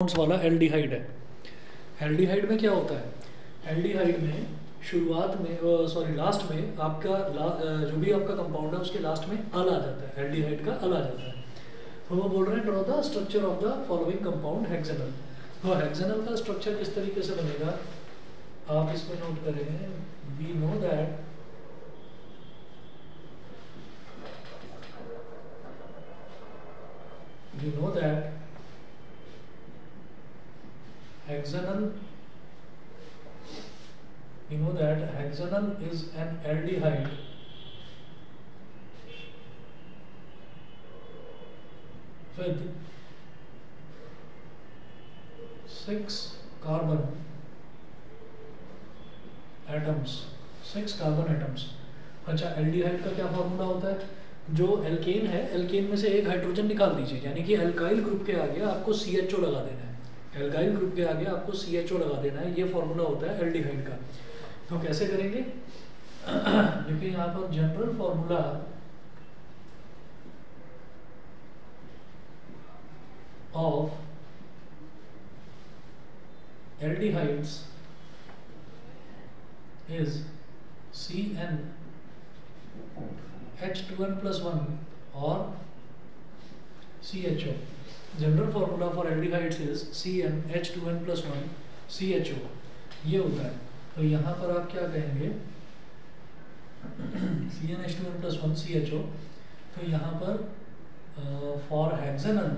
वाला एल्डिहाइड है। एल्डिहाइड में क्या होता है, एल्डिहाइड में शुरुआत में लास्ट में आपका जो भी आपका कंपाउंड है उसके लास्ट में अल आ जाता है, एल्डिहाइड का अल आ जाता है। तो वो बोल रहे हैं draw the structure of the following compound hexanal. तो हेक्सेनल का स्ट्रक्चर किस तरीके से बनेगा आप इसमें नोट करें। We know that hexanal is an aldehyde with 6 carbon atoms। अच्छा, एल्डिहाइड का क्या फॉर्मूला होता है? जो एल्केन है, एल्केन में से एक हाइड्रोजन निकाल दीजिए, यानी कि एल्काइल ग्रुप के आगे आपको CHO लगा देना है। एल्काइल ग्रुप के आगे आपको CHO लगा देना है, ये फॉर्मूला होता है एल्डिहाइड का। तो कैसे करेंगे? देखिए यहाँ पर general formula of aldehydes is CnH2n+1 और CHO। General formula for aldehydes is CnH2n+1 CHO, ये होता है। तो यहाँ पर आप क्या कहेंगे? CnH2n+1 CHO। तो यहाँ पर for hexanal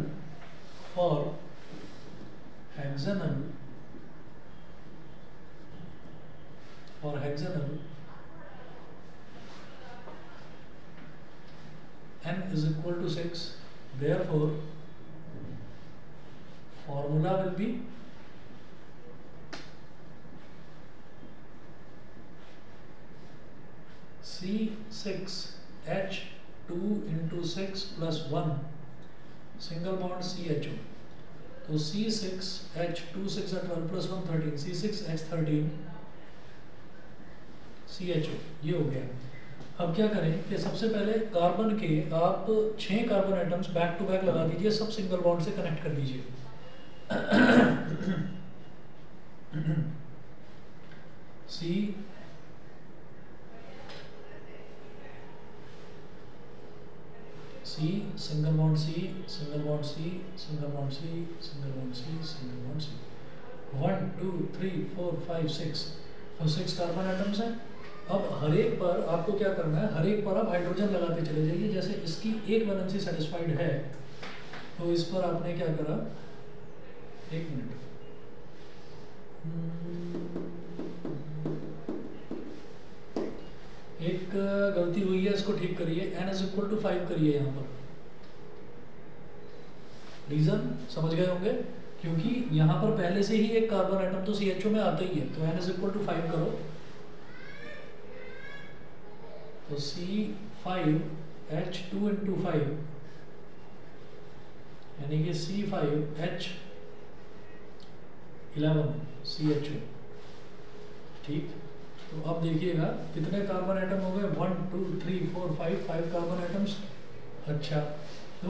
n is equal to 6, therefore formula will be C6H2 into 6 plus 1 single bond CHO। तो C6H2 6 है 12 plus 1 13, C6H13 CHO, ये हो गया। अब क्या करें कि सबसे पहले कार्बन के आप 6 carbon atoms back to back लगा दीजिए, सब सिंगल बॉन्ड से कनेक्ट कर दीजिए। C single bond C, single bond C, single bond C, single bond C, single bond C, 1 2 3 4 5 6। तो 6 कार्बन एटम्स हैं। अब हर एक पर आपको क्या करना है, हर एक पर आप हाइड्रोजन लगाते चले जाइए। जैसे इसकी एक वैलेंसी सेटिस्फाइड है तो इस पर आपने क्या करा, एक मिनट, एक गलती हुई है, इसको ठीक करिए। n is equal to 5 करिए यहाँ पर। रीजन समझ गए होंगे, क्योंकि यहाँ पर पहले से ही एक कार्बन एटम तो CHO में आता ही है। तो n is equal to 5 करो। तो C5H2 into 5 यानी कि C5H11 CHO। ठीक, तो अब देखिएगा कितने कार्बन एटम हो गए, 1 2 3 4 5 कार्बन एटम्स। अच्छा, तो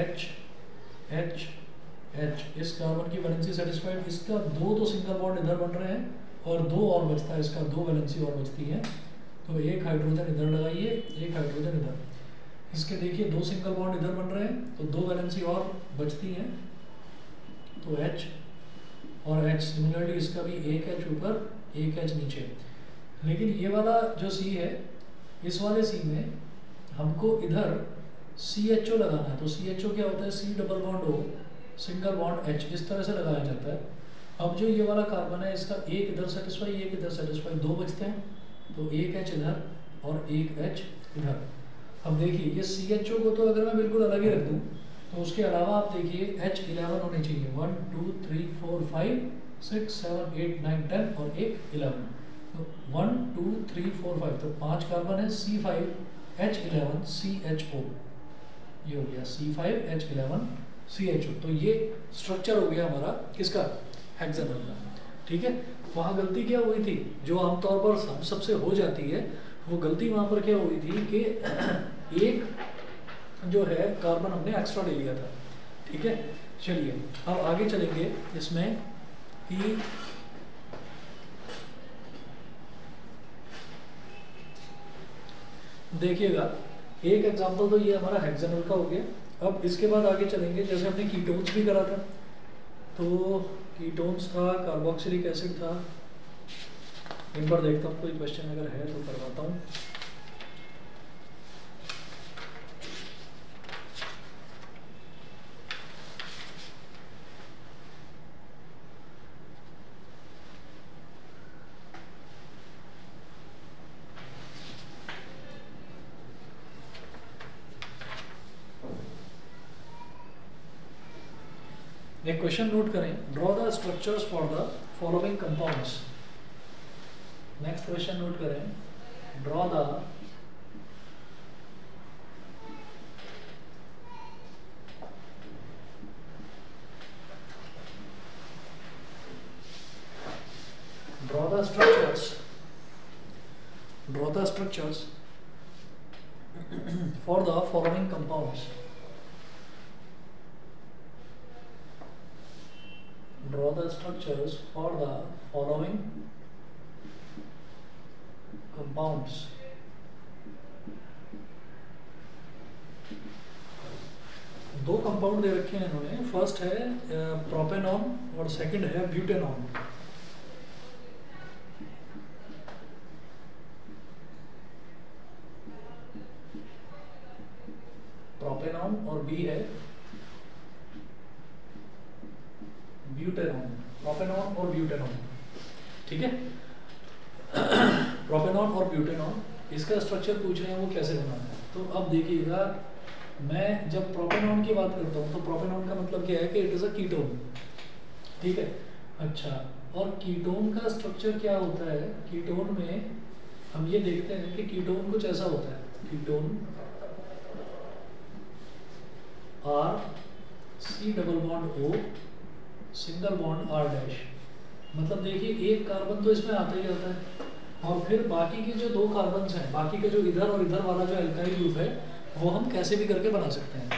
H इस कार्बन की वैलेंसी सेटिस्फाइड, इसका दो तो सिंगल बॉन्ड इधर बन रहे हैं और दो और बचता है, इसका दो वैलेंसी और बचती है। तो एक हाइड्रोजन इधर लगाइए, एक हाइड्रोजन इधर। इसके देखिए दो सिंगल बॉन्ड इधर बन रहे हैं तो दो वैलेंसी और बचती हैं। तो H और H, सिमिलरली इसका भी एक H ऊपर एक H नीचे। लेकिन ये वाला जो C है, इस वाले C में हमको इधर CHO लगाना है। तो CHO क्या होता है, C double bond O single bond H, इस तरह से लगाया जाता है। अब जो ये वाला कार्बन है, इसका एक इधर सेटिस्फाई, एक इधर सेटिस्फाई, दो बचते हैं। तो एक H इधर और एक H इधर। अब देखिए ये CHO को तो अगर मैं बिल्कुल अलग ही रख दूँ तो उसके अलावा आप देखिए H11 होने चाहिए, 1 2 3 4 5 6 7 8 9 10 और एक 11। तो 1 2 3 4 5, तो 5 कार्बन है, C5H11 CHO, ये हो गया C5H11 CHO। तो ये स्ट्रक्चर हो गया हमारा किसका, हेक्सेनल का। ठीक है, वहाँ गलती क्या हुई थी जो आमतौर पर हम सबसे हो जाती है, वो गलती वहाँ पर क्या हुई थी कि एक जो है कार्बन हमने एक्स्ट्रा ले लिया था। ठीक है, चलिए अब आगे चलेंगे इसमें कि देखिएगा, एक एग्जांपल तो ये हमारा हेक्सानल का हो गया। अब इसके बाद आगे चलेंगे, जैसे हमने कीटोन्स भी करा था, तो कीटोन्स था, कार्बोक्सिलिक एसिड था। एक बार देखता हूँ कोई क्वेश्चन अगर है तो करवाता हूँ। एक क्वेश्चन नोट करें, draw the structures for the following compounds. Next question note करें, draw the structures for the following compounds. Draw the structures for the following compounds. दो कंपाउंड दे रखे हैं इन्होंने, फर्स्ट है प्रोपेनॉन और सेकंड है ब्यूटेनॉन। प्रोपेनॉन और बी है ब्यूटेनॉन, प्रोपेनॉन और ब्यूटेनॉन। ठीक है, प्रोपेनॉन और ब्यूटेनॉन, इसका स्ट्रक्चर पूछ रहे हैं वो कैसे बनाना है। तो अब देखिएगा, मैं जब प्रोपेनॉन की बात करता हूँ तो प्रोपेनॉन का मतलब क्या है कि इट इज अ कीटोन। ठीक है, अच्छा, और कीटोन का स्ट्रक्चर क्या होता है? कीटोन में हम ये देखते हैं कि कीटोन कुछ ऐसा होता है, ketone R C double bond O single bond R dash. मतलब देखिए, एक कार्बन तो इसमें आता ही आता है, और फिर बाकी के जो दो कार्बन हैं, बाकी का जो इधर और इधर वाला जो एल्काइल ग्रुप है, वो हम कैसे भी करके बना सकते हैं।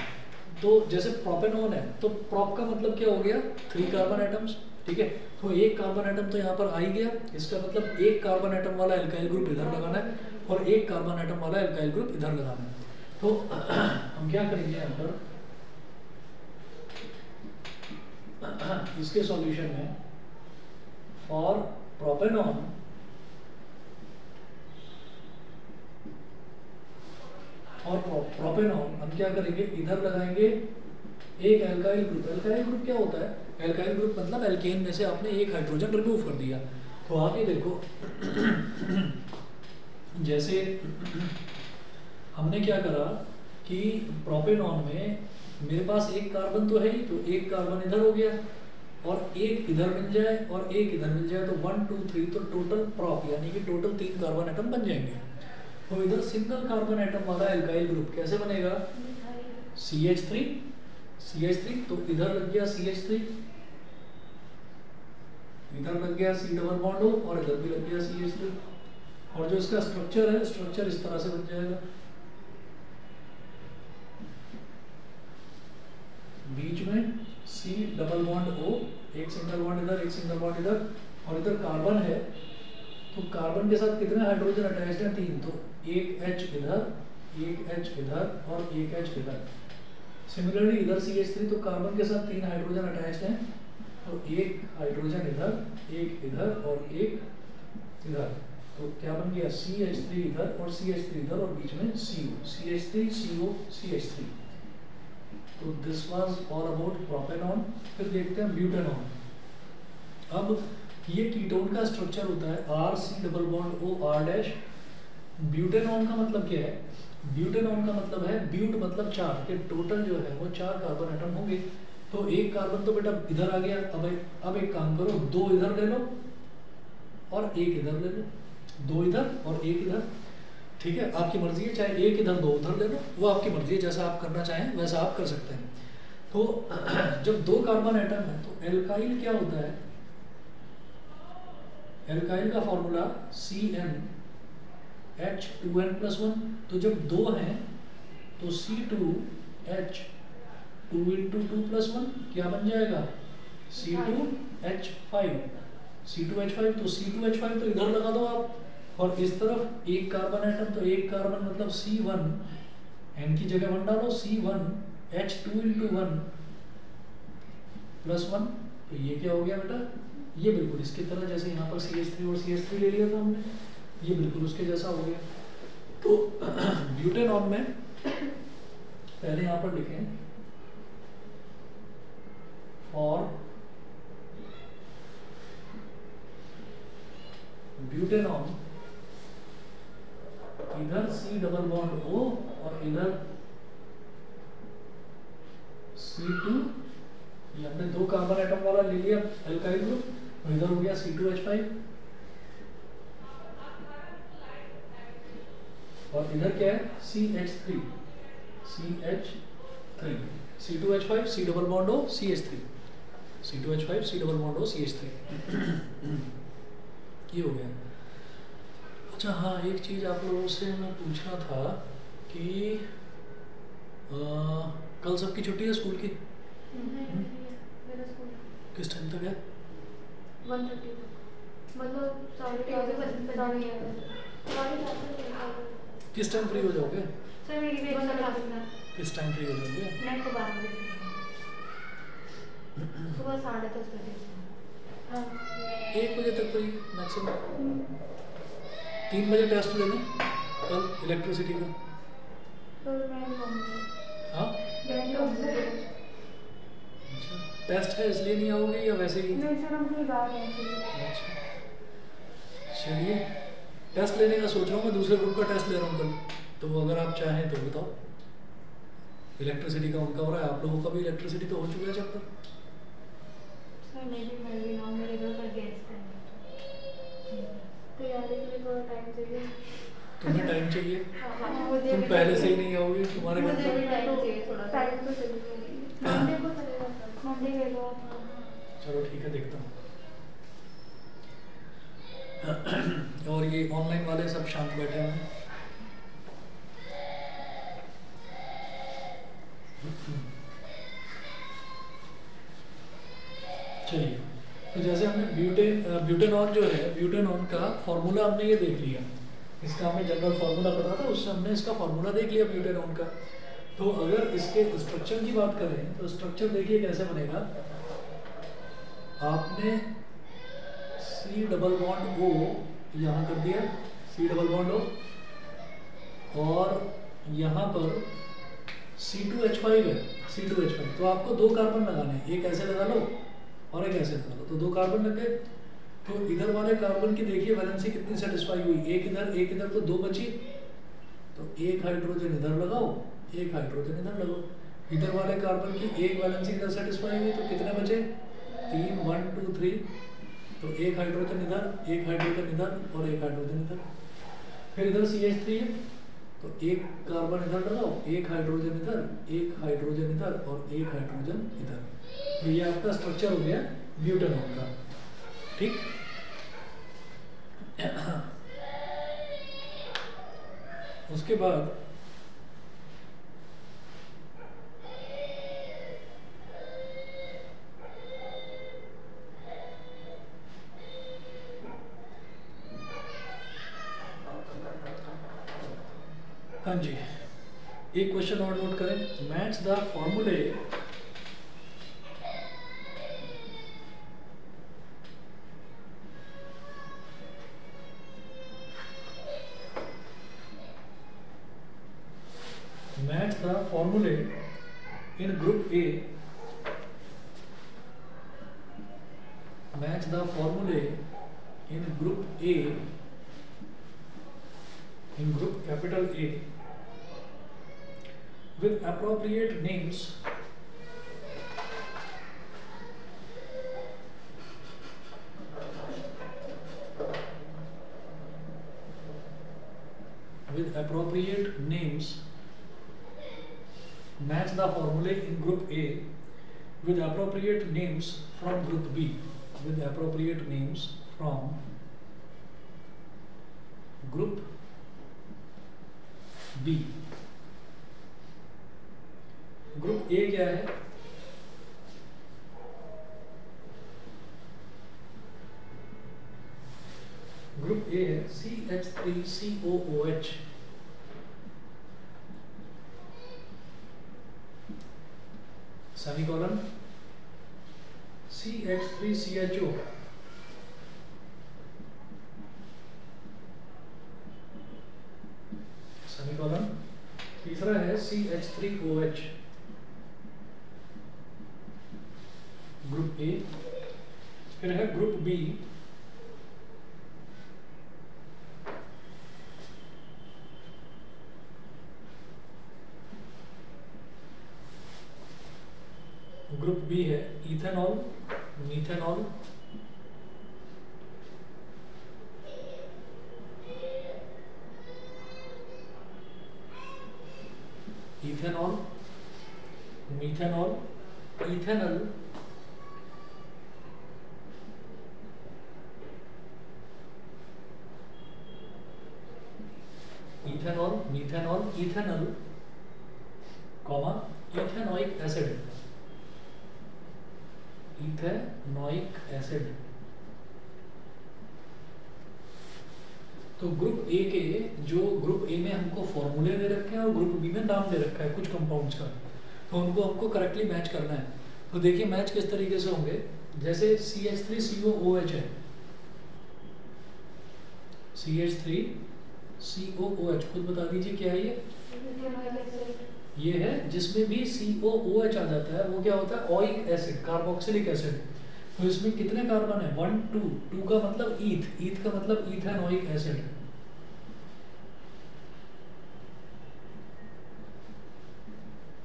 तो जैसे प्रोपेनॉन है, तो प्रोप का मतलब क्या हो गया? 3 कार्बन एटम्स। ठीक है, तो एक कार्बन एटम तो यहाँ पर आ ही गया, इसका मतलब एक कार्बन एटम वाला एल्काइल ग्रुप इधर लगाना है और एक कार्बन एटम वाला एल्काइल ग्रुप इधर लगाना है। तो हम क्या करेंगे यहाँ पर, इसके सॉल्यूशन में फॉर प्रोपेनॉन और प्रोपेनॉन हम क्या करेंगे, इधर लगाएंगे एक एल्काइल ग्रुप। एल्काइल ग्रुप क्या होता है? एल्काइल ग्रुप मतलब एल्केन में से आपने एक हाइड्रोजन रिमूव कर दिया। तो आप ये देखो, जैसे हमने क्या करा कि प्रोपेनॉन में मेरे पास एक कार्बन तो है ही, तो एक कार्बन इधर हो गया और एक इधर मिल जाए और एक इधर मिल जाए, तो 1 2 3, तो टोटल प्रॉप यानी कि टोटल 3 कार्बन एटम बन जाएंगे। तो इधर सिंगल कार्बन एटम वाला एल्काइल ग्रुप कैसे बनेगा? CH3, तो इधर लग गया CH3, इधर लग गया C डबल बॉन्ड O और इधर भी लग गया CH3, और जो इसका स्ट्रक्चर है, स्ट्रक्चर इस तरह से बन जाएगा। बीच में C डबल बॉन्ड O, एक सिंगल बॉन्ड इधर, एक सिंगल बॉन्ड इधर, और इधर कार्बन है, तो कार्बन के साथ कितने हाइड्रोजन अटैच्ड हैं? 3, तो एक H इधर, एक H इधर और एक H इधर। सिमिलरली इधर CH3, तो कार्बन के साथ 3 हाइड्रोजन अटैच्ड हैं, तो एक हाइड्रोजन इधर, एक इधर और एक इधर। तो क्या बन गया? CH3 इधर और CH3 इधर और बीच में CO, CH3 CO CH3। तो this was all about propanone. फिर देखते हैं ब्यूटेनॉन। अब ये कीटोन का स्ट्रक्चर होता है R C double bond O R dash. Butanone का मतलब क्या है? ब्यूटेनॉन का मतलब है, ब्यूट मतलब 4, के टोटल जो है वो 4 कार्बन एटम होंगे। तो एक कार्बन तो बेटा इधर आ गया, अब एक काम करो, 2 इधर ले लो और एक इधर ले लो, 2 इधर और एक इधर। ठीक है, आपकी मर्जी है, चाहे एक इधर 2 उधर ले लो, वो आपकी मर्जी है, जैसा आप करना चाहें वैसा आप कर सकते हैं। तो जब 2 कार्बन एटम है तो एल्काइल क्या होता है? एल्काइल का फॉर्मूला CnH2n+1। तो जब 2 हैं तो C2H 2 इंटू 2 प्लस 1 क्या बन जाएगा C2H5 C2H5। तो C2H5 तो इधर लगा दो आप, और इस तरफ एक कार्बन एटम, तो एक कार्बन मतलब C1 N की जगह 1 डालो, C1H2 इंटू 1 प्लस 1। तो ये क्या हो गया बेटा, ये बिल्कुल इसकी तरह, जैसे यहाँ पर CH3 और CH3 ले लिया था हमने, ये बिल्कुल उसके जैसा हो गया। तो ब्यूटेनॉन में पहले यहाँ पर लिखें और ब्यूटेनॉन इधर C डबल बॉन्ड O और इधर C2, ये हमने 2 कार्बन एटम वाला ले लिया एल्काइल ग्रुप, और इधर हो गया C2H5 और इधर क्या है CH3 C2H5 C double bond O CH3 C2H5 C double bond O CH3 ये हो गया। अच्छा हाँ, एक चीज़ आप लोगों से मैं पूछना था कि कल सबकी छुट्टी है स्कूल की? किस टाइम तक है? 1:30 मतलब 4:30। किस टाइम फ्री हो जाओगे? सर मेरी भी एक क्लास है। किस टाइम फ्री हो जाओगे? मैं को 12 बजे सुबह 10:30 बजे। हाँ 1 बजे तक फ्री मैक्सिमम। 3 बजे टेस्ट ले लें कल इलेक्ट्रिसिटी का। हाँ अच्छा, टेस्ट है इसलिए नहीं आओगे या वैसे ही? नहीं सर, हम कहीं बाहर हैं। अच्छा चलिए, टेस्ट लेने का सोच रहा हूँ मैं, दूसरे ग्रुप का टेस्ट ले रहा हूँ कल, तो अगर आप चाहें तो बताओ। इलेक्ट्रिसिटी का उनका हो रहा है, आप लोगों का भी इलेक्ट्रिसिटी तो हो चुका है चैप्टर। सर मैं भी ना, मेरे घर पर गेस्ट हैं, तैयारी के लिए थोड़ा टाइम चाहिए। तुम्हें टाइम चाहिए? हाँ, तुम पहले से ही नहीं आओगे, तुम्हारे घर मुझे भी पर टाइम चाहिए, थोड़ा टाइम तो चाहिए। मंडे को चलेगा सर, मंडे ले लो आप। चलो ठीक है, देखता हूँ। और ये ऑनलाइन वाले सब शांत बैठे हुए हैं। चलिए, तो जैसे हमने ब्यूटेनॉन जो है, ब्यूटेनॉन का फॉर्मूला हमने ये देख लिया, इसका हमें जनरल फार्मूला पता था, उससे हमने इसका फार्मूला देख लिया ब्यूटेनॉन का। तो अगर इसके स्ट्रक्चर की बात करें तो स्ट्रक्चर देखिए कैसे बनेगा। आपने C डबल बॉन्ड O यहाँ कर दिया, C डबल बॉन्ड O, और यहाँ पर C2H5 है, C2H5। तो आपको 2 कार्बन लगाने हैं, एक ऐसे लगा लो और एक ऐसे लगा लो, तो 2 कार्बन लग गए। तो इधर वाले कार्बन की देखिए वैलेंसी कितनी सेटिस्फाई हुई, एक इधर तो 2 बची, तो एक हाइड्रोजन इधर लगाओ, एक हाइड्रोजन इधर लगाओ। इधर वाले कार्बन की एक वैलेंसी इधर सेटिस्फाई हुई, तो कितने बचे 3 1 2 3, तो एक हाइड्रोजन इधर, एक हाइड्रोजन इधर और एक हाइड्रोजन इधर। फिर इधर CH3 है, तो एक कार्बन इधर लगाओ, एक हाइड्रोजन इधर, एक हाइड्रोजन इधर और एक हाइड्रोजन इधर। तो ये आपका स्ट्रक्चर हो गया ब्यूटेनॉन का, ठीक। उसके बाद हाँ जी, एक क्वेश्चन और नोट करें। मैच द फॉर्मूले in group A, match the formulae in group A, in group capital A with appropriate names match the formulae in group A with appropriate names from group B, with appropriate names from group B। Group A क्या है? Group A है CH3COOH, semicolon CH3CHO, semicolon, तीसरा है CH3OH, group A. फिर है group B, group B है ethanol, methanol, ethanol, methanol, ethanol, ethanol, methanol, ethanol, comma ethanoic acid, ethanoic acid. तो group A के जो ग्रुप ए में हमको फॉर्मूले दे रखे हैं और ग्रुप बी में नाम दे रखा है कुछ कंपाउंड्स का, तो उनको हमको करेक्टली मैच करना है। तो देखिए मैच किस तरीके से होंगे, जैसे CH3COOH है, CH3COOH, खुद बता दीजिए क्या है ये है जिसमें भी COOH आ जाता है वो क्या होता है? Oic acid, carboxylic acid. तो इसमें कितने कार्बन है? 1 2, 2 का मतलब ईथ, ईथ का मतलब इथेनॉइक एसिड।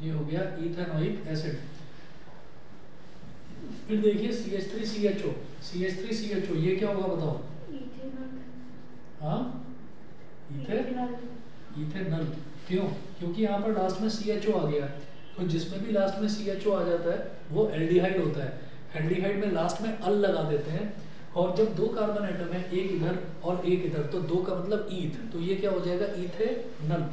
ये हो गया इथेनॉइक एसिड। फिर देखिए CH3CHO, CH3CHO ये क्या होगा बताओ? हाँ, इथेनॉल। क्यों? क्योंकि यहाँ पर लास्ट में CHO आ गया, तो जिसमें भी लास्ट में CHO आ जाता है वो एल्डिहाइड होता है। एल्डिहाइड में लास्ट में अल लगा देते हैं, और जब दो कार्बन एटम है, एक इधर और एक इधर, तो दो का मतलब ईथ, तो ये क्या हो जाएगा? इथेनॉल।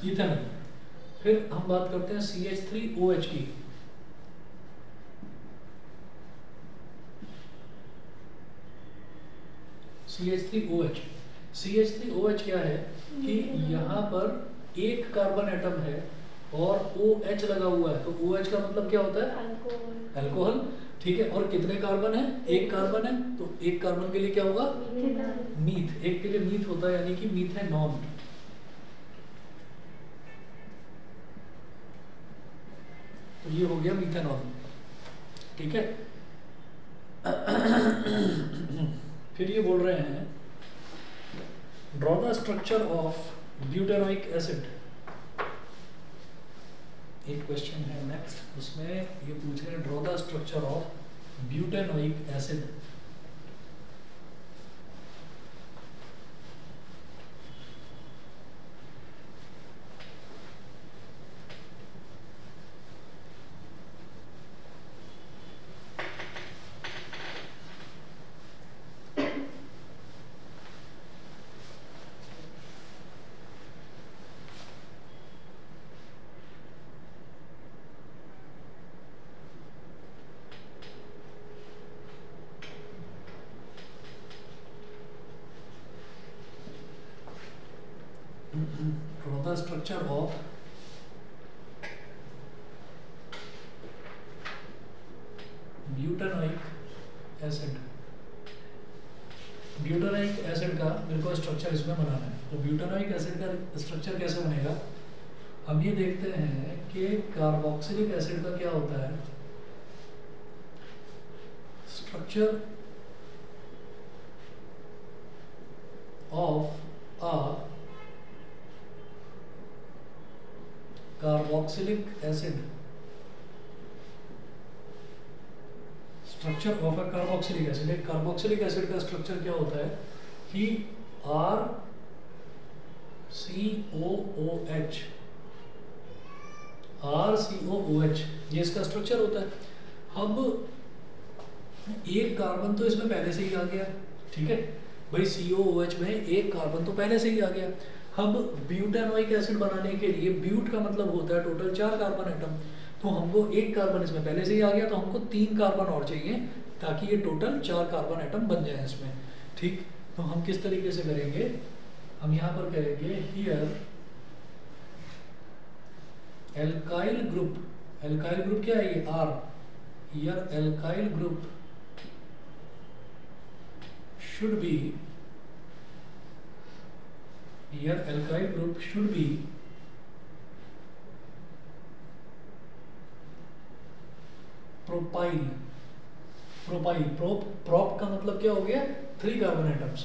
इथेनॉल। फिर हम बात करते हैं CH3OH की। CH3OH क्या है कि यहाँ पर एक कार्बन एटम है और OH लगा हुआ है, तो OH का मतलब क्या होता है? अल्कोहल। ठीक है, और कितने कार्बन है? एक कार्बन है, तो एक कार्बन के लिए क्या होगा? मीथ। एक के लिए मीथ होता है, यानी कि मीथेनॉन। तो ये हो गया मीथेनॉल। ठीक है। फिर ये बोल रहे हैं draw the structure of butanoic acid. एक क्वेश्चन है नेक्स्ट, उसमें ये पूछ रहे हैं draw the structure of butanoic acid. Draw the structure of butanoic acid. Butanoic acid का मेरे को स्ट्रक्चर इसमें बनाना है। तो ब्यूटेनोइक एसिड का स्ट्रक्चर कैसे बनेगा? हम ये देखते हैं कि कार्बोक्सिलिक एसिड का क्या होता है structure of a carboxylic acid. Structure of a carboxylic acid, एक कार्बोक्सिलिक एसिड का स्ट्रक्चर क्या होता है कि RCOOH, ये इसका स्ट्रक्चर होता है। अब एक कार्बन तो इसमें पहले से ही आ गया, ठीक है, भाई COOH में एक कार्बन तो पहले से ही आ गया। अब ब्यूटेनोइक एसिड बनाने के लिए ब्यूट का मतलब होता है टोटल 4 कार्बन एटम, तो हमको एक कार्बन इसमें पहले से ही आ गया, तो हमको 3 कार्बन और चाहिए ताकि ये टोटल 4 कार्बन एटम बन जाए इसमें। ठीक, तो हम किस तरीके से करेंगे, हम यहाँ पर करेंगे here alkyl group, alkyl group क्या है ये R, here alkyl group should be, here alkyl group should be propyl, propyl prop का मतलब क्या हो गया 3 कार्बन एटम्स।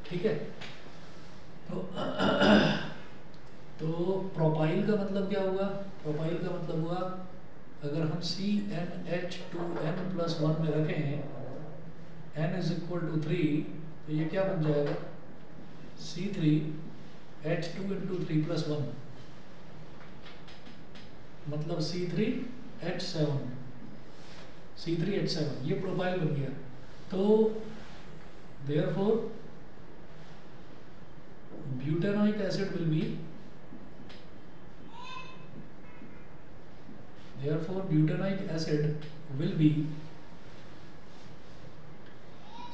ठीक है, तो प्रोपाइल का मतलब क्या हुआ, प्रोपाइल का मतलब हुआ अगर हम CnH2n+1 में रखें n = 3, तो ये क्या बन जाएगा C3H2 × 3+1 मतलब C3H7, C3H7 ये प्रोपाइल बन गया। तो therefore butanoic acid will be, therefore butanoic acid will be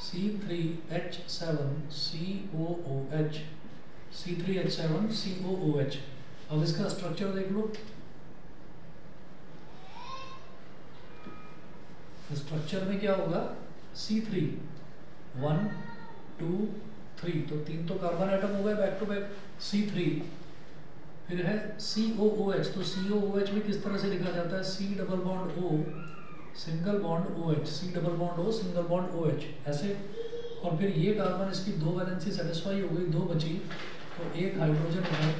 C3H7COOH, C3H7COOH। अब इसका स्ट्रक्चर देख लो, स्ट्रक्चर में क्या होगा C3 1 2 3, तो 3 तो कार्बन एटम हो गए बैक टू बैक C3, फिर है COOH, तो COOH भी किस तरह से लिखा जाता है C double bond O single bond OH, C double bond O single bond OH ऐसे, और फिर ये कार्बन इसकी 2 वैलेंसी सेटिस्फाई हो गई, 2 बची, तो एक हाइड्रोजन इधर,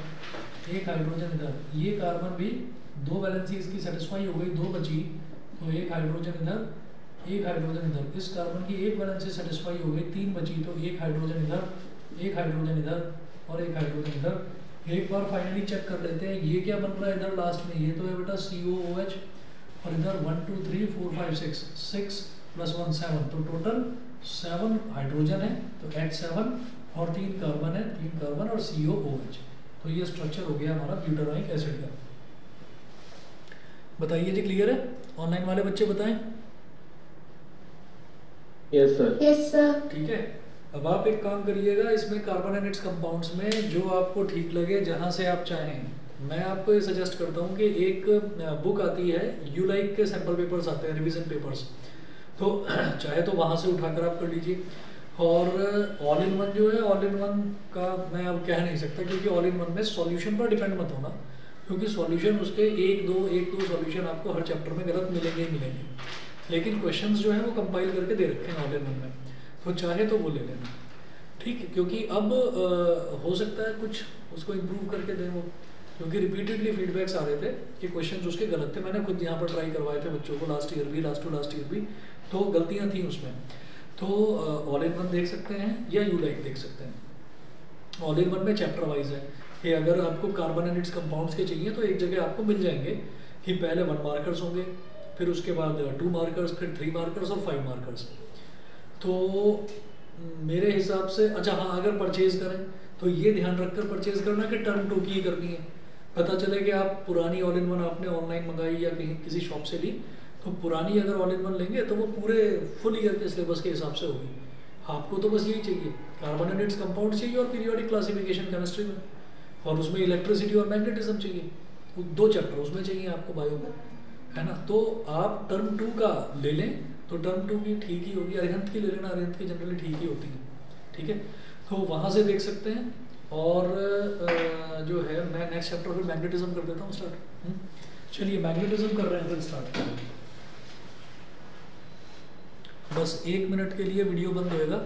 एक हाइड्रोजन इधर, ये कार्बन भी 2 वैलेंसी इसकी सेटिस्फाई हो गई, 2 बची, तो एक हाइड्रोजन इधर, एक हाइड्रोजन इधर, इस कार्बन की 1 वैलेंसी सेटिस्फाई हो गई, 3 बची, तो एक हाइड्रोजन इधर, एक हाइड्रोजन इधर और एक हाइड्रोजन इधर। एक बार फाइनली चेक कर लेते हैं ये क्या बन रहा है इधर लास्ट में, ये तो है बेटा COOH, और इधर 1 2 3 4 5 6 6 + 1 7, तो टोटल 7 हाइड्रोजन है, तो H7 और 3 कार्बन है, 3 कार्बन और COOH। तो ये स्ट्रक्चर हो गया हमारा ब्यूटानोइक एसिड का। बताइए जी, क्लियर है? ऑनलाइन वाले बच्चे बताएं। Yes sir. Yes sir. ठीक है, अब आप एक काम करिएगा, इसमें कार्बन एंड इट्स कंपाउंड्स में जो आपको ठीक लगे, जहाँ से आप चाहें, मैं आपको ये सजेस्ट करता हूँ कि एक बुक आती है यूलाइक के सैम्पल पेपर्स आते हैं, रिवीजन पेपर्स, तो चाहे तो वहाँ से उठाकर आप कर लीजिए। और ऑल इन वन जो है, ऑल इन वन का मैं अब कह नहीं सकता, क्योंकि ऑल इन वन में सॉल्यूशन पर डिपेंड मत होना, क्योंकि सॉल्यूशन उसके एक दो सॉल्यूशन आपको हर चैप्टर में गलत मिलेंगे ही मिलेंगे, लेकिन क्वेश्चंस जो हैं वो कंपाइल करके दे रखे हैं ऑल इन वन में, तो चाहे तो वो ले लेना। ठीक है, क्योंकि अब हो सकता है कुछ उसको इम्प्रूव करके दें वो, क्योंकि रिपीटेडली फीडबैक्स आ रहे थे कि क्वेश्चंस उसके गलत थे। मैंने खुद यहाँ पर ट्राई करवाए थे बच्चों को लास्ट ईयर भी, तो गलतियाँ थी उसमें। तो ऑल इन वन देख सकते हैं या यूलाइक देख सकते हैं। ऑल इन वन में चैप्टर वाइज है कि अगर आपको कार्बन एंड इट्स कंपाउंड्स के चाहिए तो एक जगह आपको मिल जाएंगे कि पहले 1 मार्कर्स होंगे, फिर उसके बाद 2 मार्कर्स, फिर 3 मार्कर्स और 5 मार्कर्स। तो मेरे हिसाब से अच्छा हाँ, अगर परचेज करें तो ये ध्यान रखकर परचेज करना कि टर्म 2 की ही करनी है। पता चले कि आप पुरानी ऑल इन वन आपने ऑनलाइन मंगाई या कहीं किसी शॉप से ली, तो पुरानी अगर ऑल इन वन लेंगे तो वो पूरे फुल ईयर के सिलेबस के हिसाब से होगी। आपको तो बस यही चाहिए, कार्बन एंड इट्स कंपाउंड चाहिए और पीरियोडिक क्लासिफिकेशन केमिस्ट्री में, और उसमें इलेक्ट्रिसिटी और मैग्नेटिज्म चाहिए, 2 चैप्टर उसमें चाहिए आपको बायो में, है ना। तो आप टर्म 2 का ले लें तो टर्म 2 की ठीक ही होगी, अरिहंत की ले लेना, अरिहंत की जनरली ठीक ही होती है। ठीक है, तो वहाँ से देख सकते हैं। और जो है मैं नेक्स्ट चैप्टर फिर मैग्नेटिज्म कर देता हूँ स्टार्ट। चलिए मैग्नेटिज्म कर रहे हैं फिर स्टार्ट। बस 1 मिनट के लिए वीडियो बंद होएगा।